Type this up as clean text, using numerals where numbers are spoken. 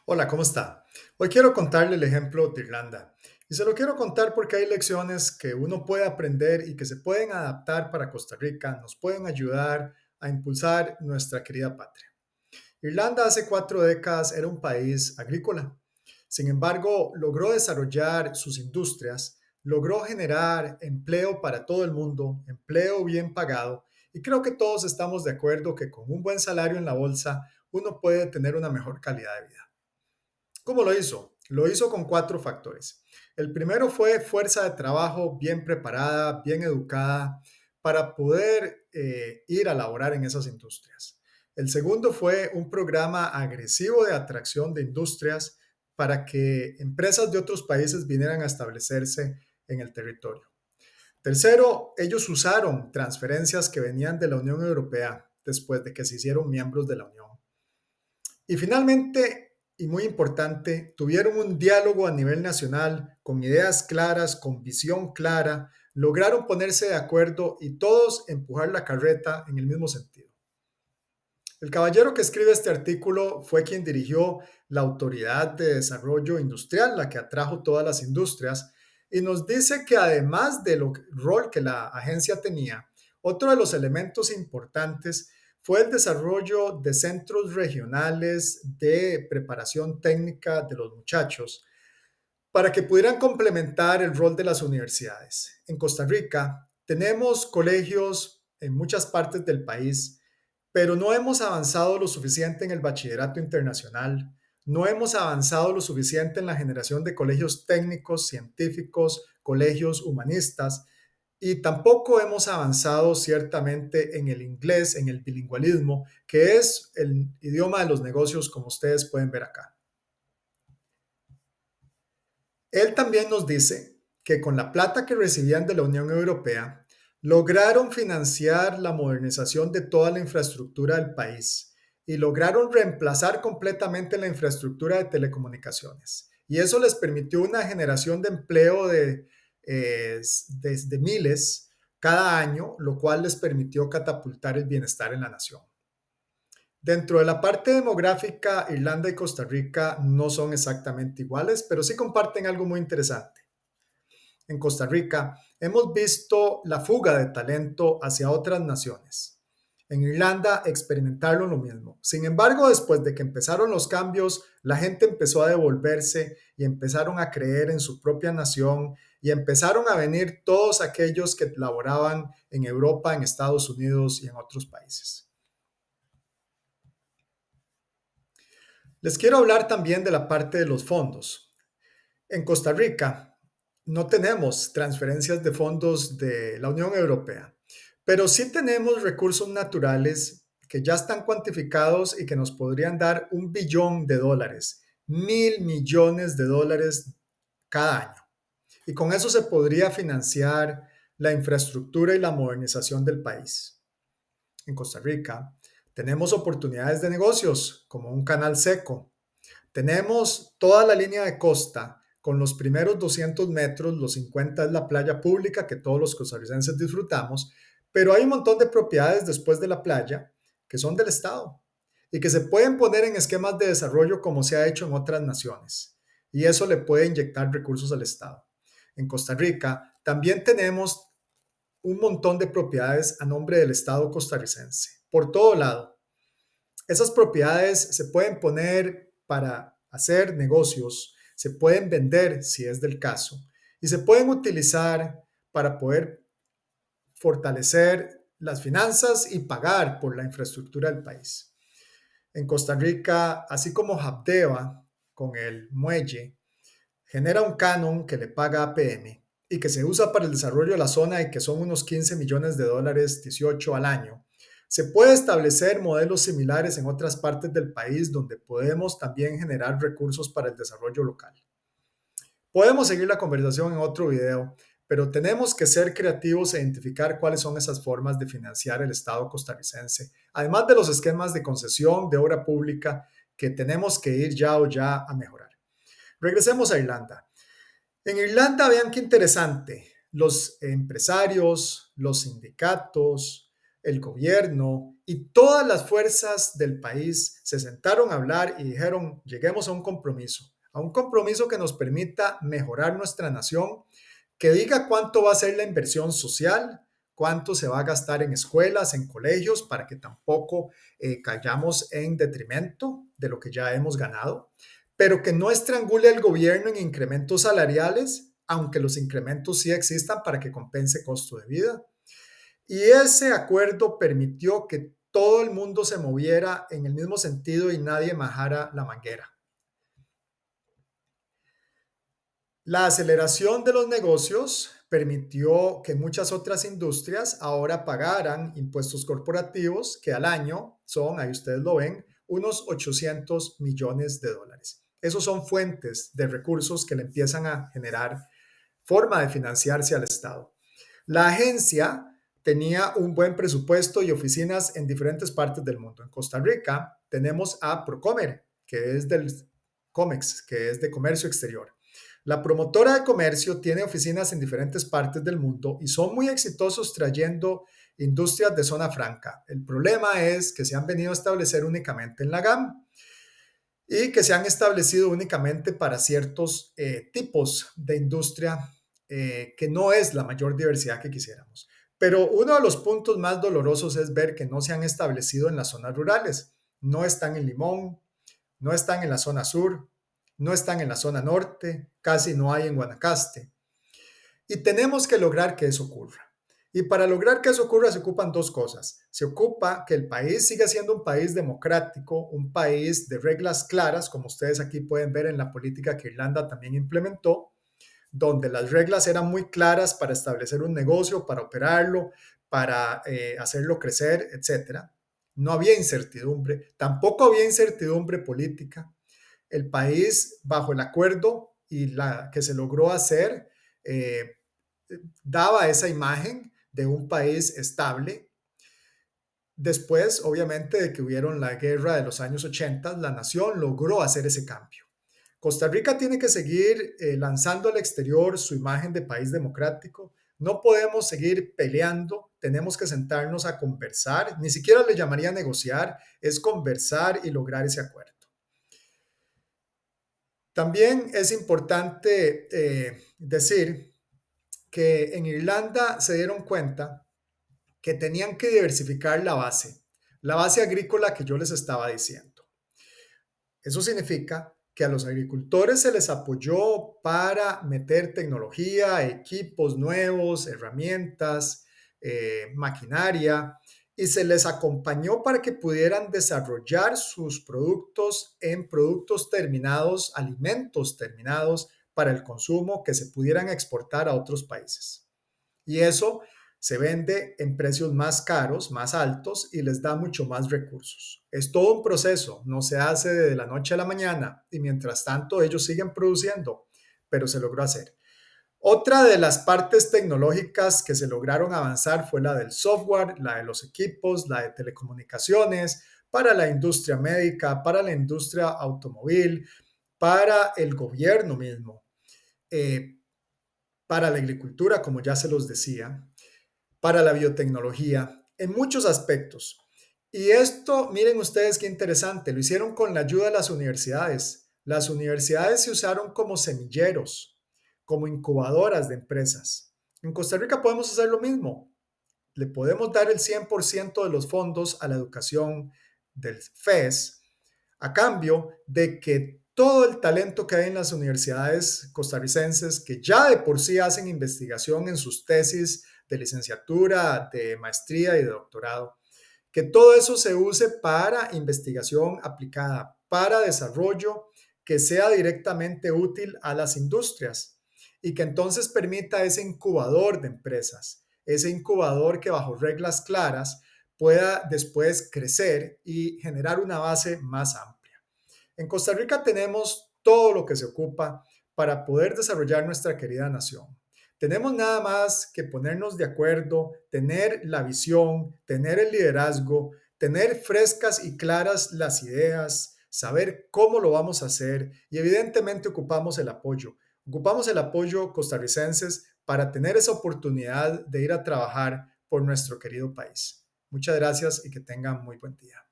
Hola, ¿cómo está? Hoy quiero contarle el ejemplo de Irlanda. Y se lo quiero contar porque hay lecciones que uno puede aprender y que se pueden adaptar para Costa Rica, nos pueden ayudar a impulsar nuestra querida patria. Irlanda hace 4 décadas era un país agrícola. Sin embargo, logró desarrollar sus industrias, logró generar empleo para todo el mundo, empleo bien pagado, y creo que todos estamos de acuerdo que con un buen salario en la bolsa uno puede tener una mejor calidad de vida. ¿Cómo lo hizo? Lo hizo con 4 factores. El primero fue fuerza de trabajo bien preparada, bien educada, para poder ir a laborar en esas industrias. El segundo fue un programa agresivo de atracción de industrias para que empresas de otros países vinieran a establecerse en el territorio. Tercero, ellos usaron transferencias que venían de la Unión Europea después de que se hicieron miembros de la Unión. Y finalmente, y muy importante, tuvieron un diálogo a nivel nacional con ideas claras, con visión clara, lograron ponerse de acuerdo y todos empujar la carreta en el mismo sentido. El caballero que escribe este artículo fue quien dirigió la Autoridad de Desarrollo Industrial, la que atrajo todas las industrias, y nos dice que además del rol que la agencia tenía, otro de los elementos importantes fue el desarrollo de centros regionales de preparación técnica de los muchachos para que pudieran complementar el rol de las universidades. En Costa Rica tenemos colegios en muchas partes del país, pero no hemos avanzado lo suficiente en el bachillerato internacional, no hemos avanzado lo suficiente en la generación de colegios técnicos, científicos, colegios humanistas, y tampoco hemos avanzado ciertamente en el inglés, en el bilingüismo, que es el idioma de los negocios, como ustedes pueden ver acá. Él también nos dice que con la plata que recibían de la Unión Europea, lograron financiar la modernización de toda la infraestructura del país y lograron reemplazar completamente la infraestructura de telecomunicaciones. Y eso les permitió una generación de empleo de miles cada año, lo cual les permitió catapultar el bienestar en la nación. Dentro de la parte demográfica, Irlanda y Costa Rica no son exactamente iguales, pero sí comparten algo muy interesante. En Costa Rica hemos visto la fuga de talento hacia otras naciones. En Irlanda experimentaron lo mismo. Sin embargo, después de que empezaron los cambios, la gente empezó a devolverse y empezaron a creer en su propia nación y empezaron a venir todos aquellos que laboraban en Europa, en Estados Unidos y en otros países. Les quiero hablar también de la parte de los fondos. En Costa Rica no tenemos transferencias de fondos de la Unión Europea, pero sí tenemos recursos naturales que ya están cuantificados y que nos podrían dar $1 billón, 1.000 millones de dólares cada año. Y con eso se podría financiar la infraestructura y la modernización del país. En Costa Rica tenemos oportunidades de negocios como un canal seco. Tenemos toda la línea de costa con los primeros 200 metros, los 50 es la playa pública que todos los costarricenses disfrutamos, pero hay un montón de propiedades después de la playa que son del Estado y que se pueden poner en esquemas de desarrollo como se ha hecho en otras naciones. Y eso le puede inyectar recursos al Estado. En Costa Rica también tenemos un montón de propiedades a nombre del Estado costarricense, por todo lado. Esas propiedades se pueden poner para hacer negocios, se pueden vender si es del caso, y se pueden utilizar para poder fortalecer las finanzas y pagar por la infraestructura del país. En Costa Rica, así como Habdeba con el muelle, genera un canon que le paga a APM y que se usa para el desarrollo de la zona y que son unos $15 millones, 18 al año. Se puede establecer modelos similares en otras partes del país donde podemos también generar recursos para el desarrollo local. Podemos seguir la conversación en otro video, pero tenemos que ser creativos e identificar cuáles son esas formas de financiar el Estado costarricense, además de los esquemas de concesión de obra pública que tenemos que ir ya o ya a mejorar. Regresemos a Irlanda. En Irlanda, vean qué interesante, los empresarios, los sindicatos, el gobierno y todas las fuerzas del país se sentaron a hablar y dijeron, lleguemos a un compromiso que nos permita mejorar nuestra nación, que diga cuánto va a ser la inversión social, cuánto se va a gastar en escuelas, en colegios, para que tampoco cayamos en detrimento de lo que ya hemos ganado, pero que no estrangule al gobierno en incrementos salariales, aunque los incrementos sí existan para que compense costo de vida. Y ese acuerdo permitió que todo el mundo se moviera en el mismo sentido y nadie majara la manguera. La aceleración de los negocios permitió que muchas otras industrias ahora pagaran impuestos corporativos que al año son, ahí ustedes lo ven, unos 800 millones de dólares. Esos son fuentes de recursos que le empiezan a generar forma de financiarse al Estado. La agencia tenía un buen presupuesto y oficinas en diferentes partes del mundo. En Costa Rica tenemos a Procomer, que es del COMEX, que es de comercio exterior. La promotora de comercio tiene oficinas en diferentes partes del mundo y son muy exitosos trayendo industrias de zona franca. El problema es que se han venido a establecer únicamente en la GAM y que se han establecido únicamente para ciertos tipos de industria que no es la mayor diversidad que quisiéramos. Pero uno de los puntos más dolorosos es ver que no se han establecido en las zonas rurales. No están en Limón, no están en la zona sur, no están en la zona norte, casi no hay en Guanacaste. Y tenemos que lograr que eso ocurra. Y para lograr que eso ocurra se ocupan dos cosas. Se ocupa que el país siga siendo un país democrático, un país de reglas claras, como ustedes aquí pueden ver en la política que Irlanda también implementó, donde las reglas eran muy claras para establecer un negocio, para operarlo, para hacerlo crecer, etcétera. No había incertidumbre, tampoco había incertidumbre política. El país, bajo el acuerdo y la que se logró hacer, eh, daba esa imagen de un país estable. Después, obviamente, de que hubieron la guerra de los años 80, la nación logró hacer ese cambio. Costa Rica tiene que seguir lanzando al exterior su imagen de país democrático. No podemos seguir peleando, tenemos que sentarnos a conversar, ni siquiera le llamaría negociar, es conversar y lograr ese acuerdo. También es importante decir que en Irlanda se dieron cuenta que tenían que diversificar la base agrícola que yo les estaba diciendo. Eso significa que a los agricultores se les apoyó para meter tecnología, equipos nuevos, herramientas, maquinaria, y se les acompañó para que pudieran desarrollar sus productos en productos terminados, alimentos terminados para el consumo que se pudieran exportar a otros países. Y eso se vende en precios más caros, más altos y les da mucho más recursos. Es todo un proceso, no se hace de la noche a la mañana y mientras tanto ellos siguen produciendo, pero se logró hacer. Otra de las partes tecnológicas que se lograron avanzar fue la del software, la de los equipos, la de telecomunicaciones, para la industria médica, para la industria automóvil, para el gobierno mismo, para la agricultura, como ya se los decía, para la biotecnología, en muchos aspectos. Y esto, miren ustedes qué interesante, lo hicieron con la ayuda de las universidades. Las universidades se usaron como semilleros, como incubadoras de empresas. En Costa Rica podemos hacer lo mismo. Le podemos dar el 100% de los fondos a la educación del FES a cambio de que todo el talento que hay en las universidades costarricenses, que ya de por sí hacen investigación en sus tesis de licenciatura, de maestría y de doctorado, que todo eso se use para investigación aplicada, para desarrollo que sea directamente útil a las industrias y que entonces permita ese incubador de empresas, ese incubador que bajo reglas claras pueda después crecer y generar una base más amplia. En Costa Rica tenemos todo lo que se ocupa para poder desarrollar nuestra querida nación. Tenemos nada más que ponernos de acuerdo, tener la visión, tener el liderazgo, tener frescas y claras las ideas, saber cómo lo vamos a hacer y evidentemente ocupamos el apoyo. Ocupamos el apoyo costarricenses para tener esa oportunidad de ir a trabajar por nuestro querido país. Muchas gracias y que tengan muy buen día.